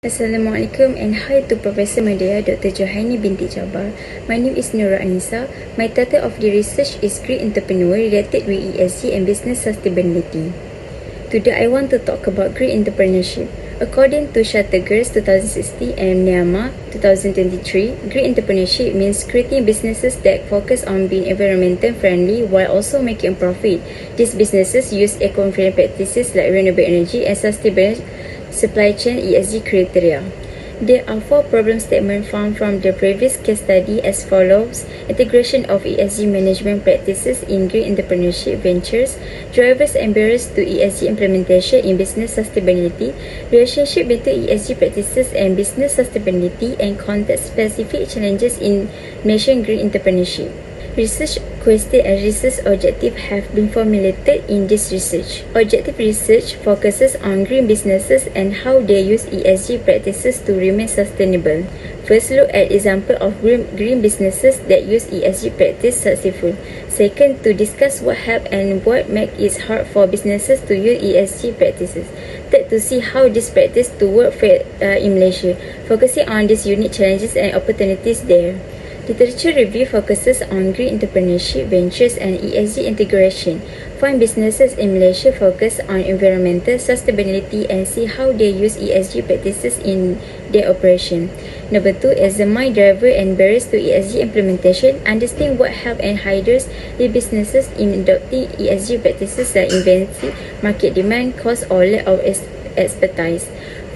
Assalamualaikum and hi to Professor Madaya Dr. Johaini binti Jabar. My name is NURUL An-Nisa. My title of the research is Green Entrepreneur related with ESG and business sustainability. Today I want to talk about green entrepreneurship. According to Shattergers 2060 and Myanmar 2023, green entrepreneurship means creating businesses that focus on being environmentally friendly while also making a profit. These businesses use eco-friendly practices like renewable energy and sustainable supply chain ESG criteria. There are 4 problem statements found from the previous case study as follows: integration of ESG management practices in green entrepreneurship ventures, drivers and barriers to ESG implementation in business sustainability, relationship between ESG practices and business sustainability, and context-specific challenges in Malaysian green entrepreneurship. Research question and research objective have been formulated in this research. Objective research focuses on green businesses and how they use ESG practices to remain sustainable. First, look at example of green businesses that use ESG practice successful. Second, to discuss what help and what make it hard for businesses to use ESG practices. Third, to see how this practice to work in Malaysia, focusing on these unique challenges and opportunities there. Literature review focuses on green entrepreneurship ventures and ESG integration. Find businesses in Malaysia focus on environmental sustainability and see how they use ESG practices in their operation. Number 2, examine driver and barriers to ESG implementation. Understand what help and hinders the businesses in adopting ESG practices like inventory, market demand, cost or lack of expertise.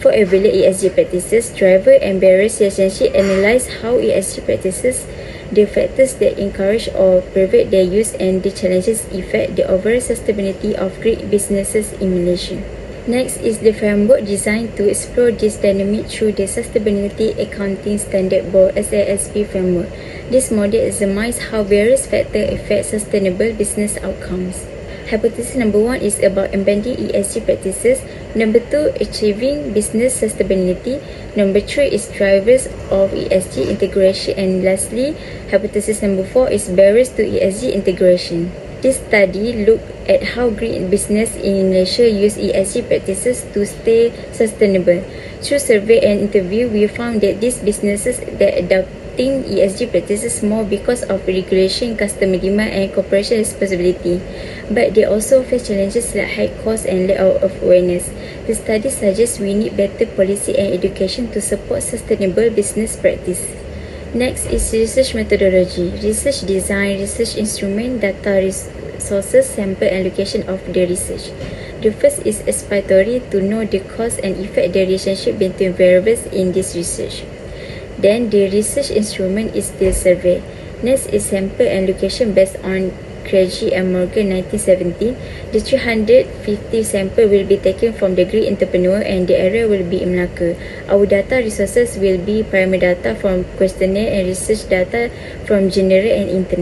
For evaluate ESG practices, driver and barriers relationship, analyze how ESG practices, the factors that encourage or prevent their use, and the challenges affect the overall sustainability of green businesses in Malaysia. Next is the framework designed to explore this dynamic through the Sustainability Accounting Standard Board (SASB) framework. This model examines how various factors affect sustainable business outcomes. Hypothesis number 1 is about embedding ESG practices. Number 2, achieving business sustainability. Number 3 is drivers of ESG integration. And lastly, hypothesis number 4 is barriers to ESG integration. This study looked at how green business in Malaysia use ESG practices to stay sustainable. Through survey and interview, we found that these businesses that adopting ESG practices more because of regulation, customer demand and corporation responsibility. But they also face challenges like high cost and lack of awareness. The study suggests we need better policy and education to support sustainable business practice. Next is research methodology, research design, research instrument, data resources, sample and location of the research. The first is exploratory, to know the cause and effect the relationship between variables in this research. Then the research instrument is the survey. Next is sample and location based on Craigie and Morgan 1917. The 350 sample will be taken from the green entrepreneur and the area will be in Melaka. Our data resources will be primary data from questionnaire and research data from general and internet.